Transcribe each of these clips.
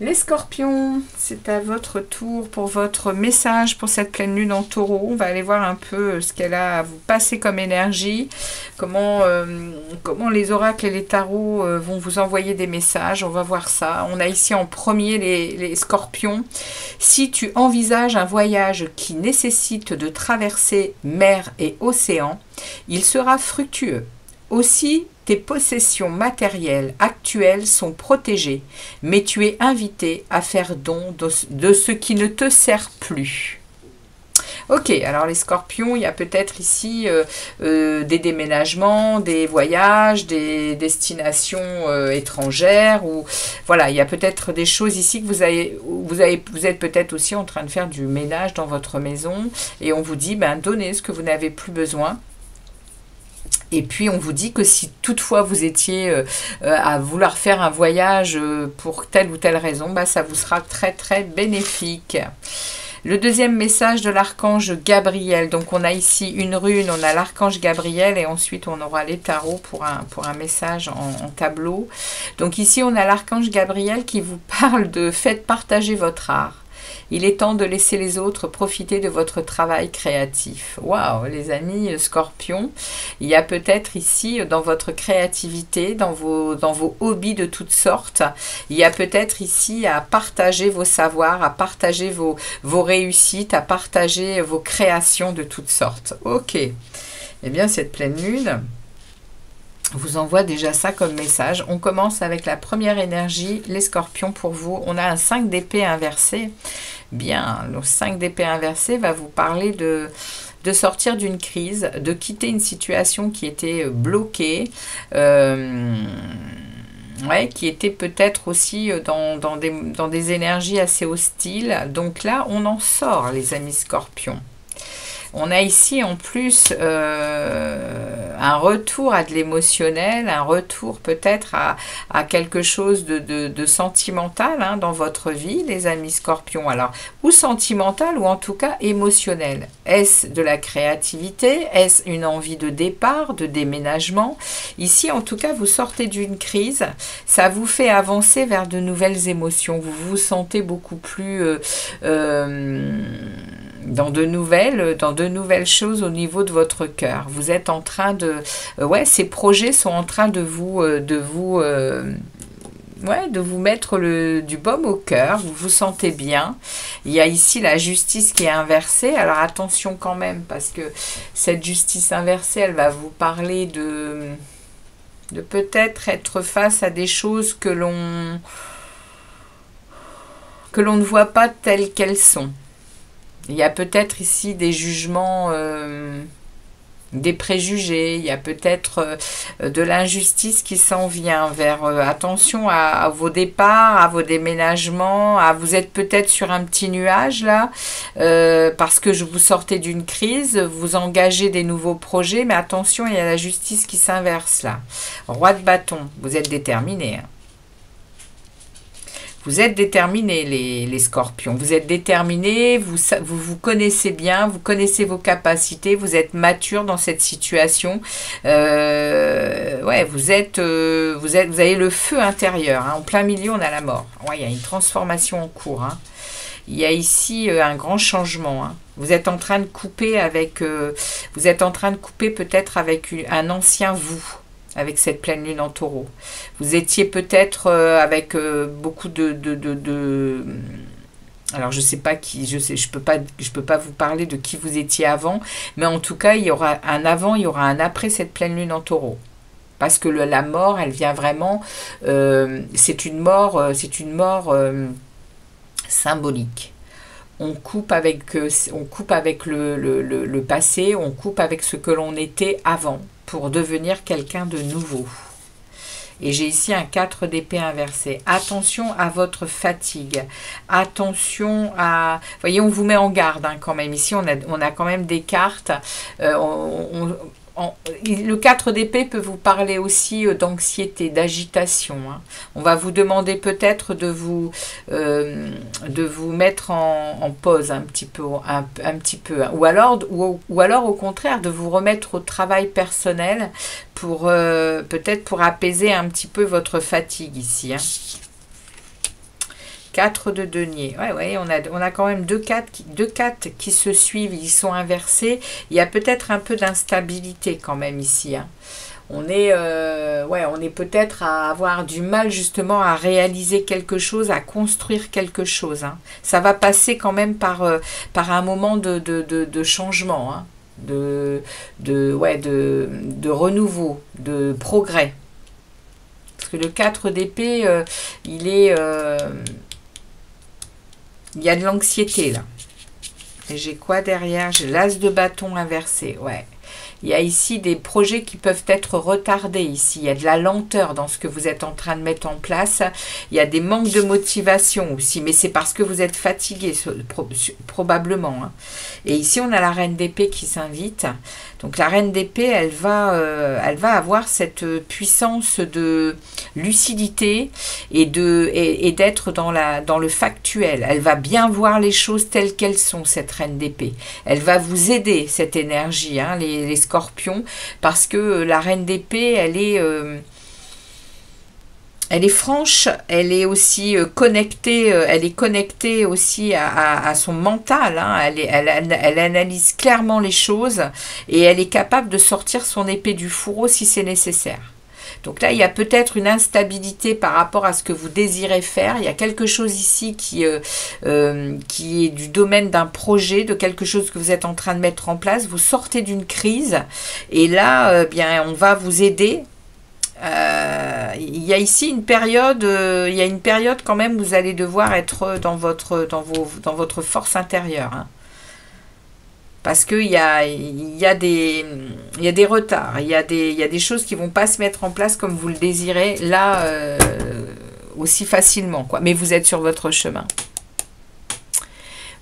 Les scorpions, c'est à votre tour pour votre message pour cette pleine lune en taureau. On va aller voir un peu ce qu'elle a à vous passer comme énergie, comment les oracles et les tarots vont vous envoyer des messages. On va voir ça. On a ici en premier les scorpions. Si tu envisages un voyage qui nécessite de traverser mer et océan, il sera fructueux. Aussi, tes possessions matérielles actuelles sont protégées, mais tu es invité à faire don de ce qui ne te sert plus. Ok, alors les scorpions, il y a peut-être ici des déménagements, des voyages, des destinations étrangères, ou voilà, il y a peut-être des choses ici que vous êtes peut-être aussi en train de faire du ménage dans votre maison, et on vous dit, ben, donnez ce que vous n'avez plus besoin. Et puis on vous dit que si toutefois vous étiez à vouloir faire un voyage pour telle ou telle raison, bah, ça vous sera très très bénéfique. Le deuxième message de l'archange Gabriel. Donc on a ici une rune, on a l'archange Gabriel et ensuite on aura les tarots pour un message en tableau. Donc ici on a l'archange Gabriel qui vous parle de faites partager votre art. Il est temps de laisser les autres profiter de votre travail créatif. Waouh, les amis scorpions, il y a peut-être ici dans votre créativité, dans vos hobbies de toutes sortes, il y a peut-être ici à partager vos savoirs, à partager vos réussites, à partager vos créations de toutes sortes. Ok, eh bien cette pleine lune vous envoie déjà ça comme message. On commence avec la première énergie, les scorpions pour vous. On a un 5 d'épée inversé. Bien, le 5 d'épée inversé va vous parler de sortir d'une crise, de quitter une situation qui était bloquée, qui était peut-être aussi dans des énergies assez hostiles. Donc là, on en sort, les amis scorpions. On a ici en plus un retour à de l'émotionnel, un retour peut-être à quelque chose de sentimental hein, dans votre vie, les amis scorpions. Alors, ou sentimental ou en tout cas émotionnel. Est-ce de la créativité? Est-ce une envie de départ, de déménagement? Ici, en tout cas, vous sortez d'une crise. Ça vous fait avancer vers de nouvelles émotions. Vous vous sentez beaucoup plus... dans de nouvelles choses au niveau de votre cœur. Vous êtes en train de... ces projets sont en train de vous mettre du baume au cœur. Vous vous sentez bien. Il y a ici la justice qui est inversée. Alors attention quand même, parce que cette justice inversée, elle va vous parler de peut-être être face à des choses que l'on ne voit pas telles qu'elles sont. Il y a peut-être ici des jugements, des préjugés, il y a peut-être de l'injustice qui s'en vient vers attention à vos départs, à vos déménagements, vous êtes peut-être sur un petit nuage là, parce que vous sortez d'une crise, vous engagez des nouveaux projets, mais attention, il y a la justice qui s'inverse là. Roi de bâton, vous êtes déterminé. Hein. Vous êtes déterminés, les scorpions. Vous êtes déterminés, vous connaissez bien, vous connaissez vos capacités, vous êtes mature dans cette situation. Vous avez le feu intérieur. Hein. En plein milieu, on a la mort. Ouais, il y a une transformation en cours. Hein. Il y a ici un grand changement. Hein. Vous êtes en train de couper peut-être avec un ancien vous. Avec cette pleine lune en taureau. Vous étiez peut-être avec beaucoup alors je sais pas qui, je peux pas vous parler de qui vous étiez avant, mais en tout cas il y aura un avant, il y aura un après cette pleine lune en taureau. Parce que la mort, elle vient vraiment, c'est une mort symbolique. On coupe avec le passé, on coupe avec ce que l'on était avant pour devenir quelqu'un de nouveau. Et j'ai ici un 4 d'épée inversé. Attention à votre fatigue. Attention à... Vous voyez, on vous met en garde hein, quand même. Ici, on a quand même des cartes. Le 4 d'épée peut vous parler aussi d'anxiété, d'agitation. Hein. On va vous demander peut-être de vous mettre en pause un petit peu, ou alors au contraire de vous remettre au travail personnel pour peut-être pour apaiser un petit peu votre fatigue ici. Hein. 4 de denier. Ouais, ouais, on a quand même deux quatre qui se suivent, ils sont inversés. Il y a peut-être un peu d'instabilité quand même ici. Hein. On est peut-être à avoir du mal justement à réaliser quelque chose, à construire quelque chose. Hein. Ça va passer quand même par un moment de changement, hein, de renouveau, de progrès. Parce que le 4 d'épée, il y a de l'anxiété là. Et j'ai quoi derrière? J'ai l'as de bâton inversé, ouais. Il y a ici des projets qui peuvent être retardés ici. Il y a de la lenteur dans ce que vous êtes en train de mettre en place. Il y a des manques de motivation aussi. Mais c'est parce que vous êtes fatigué, probablement. Hein. Et ici, on a la reine d'épée qui s'invite. Donc la reine d'épée, elle va avoir cette puissance de lucidité et d'être dans le factuel. Elle va bien voir les choses telles qu'elles sont, cette reine d'épée. Elle va vous aider, cette énergie, hein, les scorpions, parce que la reine d'épée, elle est franche, elle est aussi connectée, aussi à son mental. Hein. Elle analyse clairement les choses et elle est capable de sortir son épée du fourreau si c'est nécessaire. Donc là, il y a peut-être une instabilité par rapport à ce que vous désirez faire. Il y a quelque chose ici qui est du domaine d'un projet, de quelque chose que vous êtes en train de mettre en place. Vous sortez d'une crise et là, bien, on va vous aider. Il y a ici une période, quand même où vous allez devoir être dans votre force intérieure. Hein. Parce qu'il y a des retards, il y a des choses qui ne vont pas se mettre en place comme vous le désirez, là, aussi facilement, quoi. Mais vous êtes sur votre chemin.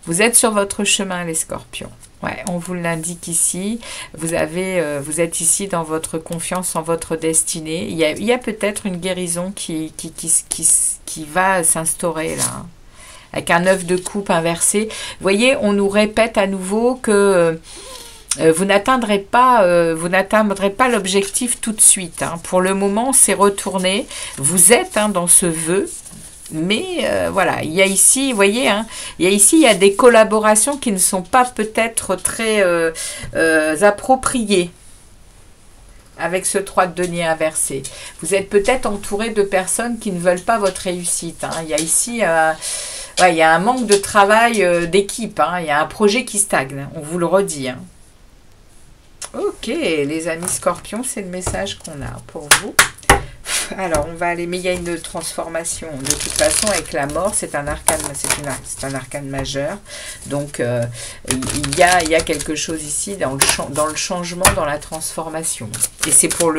Vous êtes sur votre chemin, les scorpions. Ouais, on vous l'indique ici. Vous êtes ici dans votre confiance en votre destinée. Il y a peut-être une guérison qui va s'instaurer là. Avec un 9 de coupe inversé. Vous voyez, on nous répète à nouveau que vous n'atteindrez pas l'objectif tout de suite. Hein. Pour le moment, c'est retourné. Vous êtes dans ce vœu. Mais voilà, il y a ici, vous voyez, hein, il y a des collaborations qui ne sont pas peut-être très appropriées avec ce 3 de denier inversé. Vous êtes peut-être entouré de personnes qui ne veulent pas votre réussite. Hein. Il y a ici, il y a un manque de travail d'équipe. Hein. Il y a un projet qui stagne, on vous le redit. Hein. Ok, les amis scorpions, c'est le message qu'on a pour vous. Alors, on va aller, mais il y a une transformation. De toute façon, avec la mort, c'est un arcane majeur. Donc, il y a quelque chose ici dans le changement, dans la transformation. Et c'est pour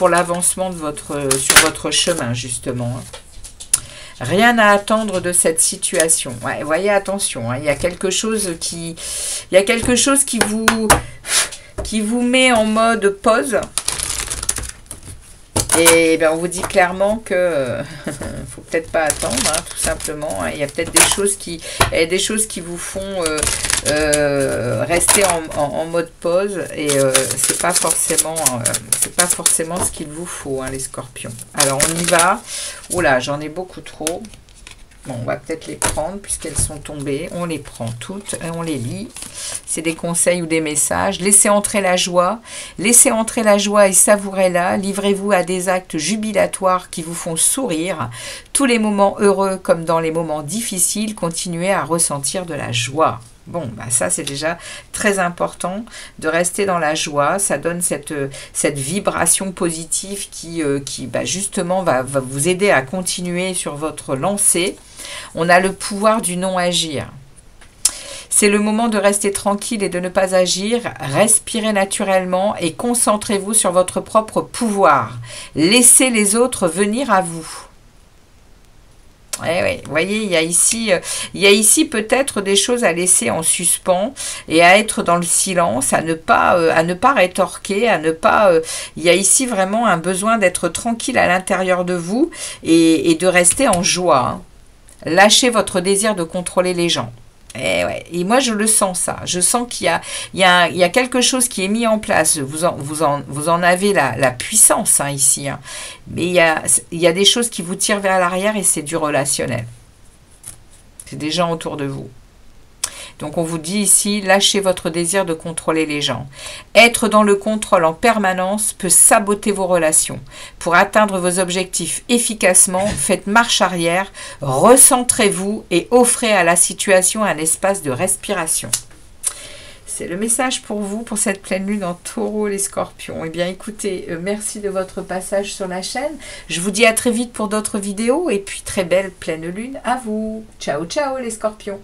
l'avancement sur votre chemin, justement. Rien à attendre de cette situation. Ouais, voyez, attention, hein, il y a quelque chose qui vous met en mode pause. Et bien, on vous dit clairement que faut peut-être pas attendre, hein, tout simplement. Hein. Il y a peut-être des choses qui vous font rester en mode pause et c'est pas forcément ce qu'il vous faut, hein, les scorpions. Alors on y va. Oula, j'en ai beaucoup trop. Bon, on va peut-être les prendre puisqu'elles sont tombées. On les prend toutes et on les lit. C'est des conseils ou des messages. Laissez entrer la joie. Laissez entrer la joie et savourez-la. Livrez-vous à des actes jubilatoires qui vous font sourire. Tous les moments heureux comme dans les moments difficiles, continuez à ressentir de la joie. Bon, bah ça c'est déjà très important de rester dans la joie. Ça donne cette vibration positive qui justement va vous aider à continuer sur votre lancée. On a le pouvoir du non-agir. C'est le moment de rester tranquille et de ne pas agir. Respirez naturellement et concentrez-vous sur votre propre pouvoir. Laissez les autres venir à vous. Oui, vous voyez, il y a ici peut-être des choses à laisser en suspens et à être dans le silence, à ne pas rétorquer, il y a ici vraiment un besoin d'être tranquille à l'intérieur de vous et de rester en joie. Hein. Lâchez votre désir de contrôler les gens. Et moi, je le sens, ça. Je sens qu'il y a quelque chose qui est mis en place. Vous en avez la puissance, hein, ici. Hein. Mais il y a des choses qui vous tirent vers l'arrière et c'est du relationnel. C'est des gens autour de vous. Donc, on vous dit ici, lâchez votre désir de contrôler les gens. Être dans le contrôle en permanence peut saboter vos relations. Pour atteindre vos objectifs efficacement, faites marche arrière, recentrez-vous et offrez à la situation un espace de respiration. C'est le message pour vous, pour cette pleine lune en taureau, les scorpions. Eh bien, écoutez, merci de votre passage sur la chaîne. Je vous dis à très vite pour d'autres vidéos et puis très belle pleine lune à vous. Ciao, ciao les scorpions.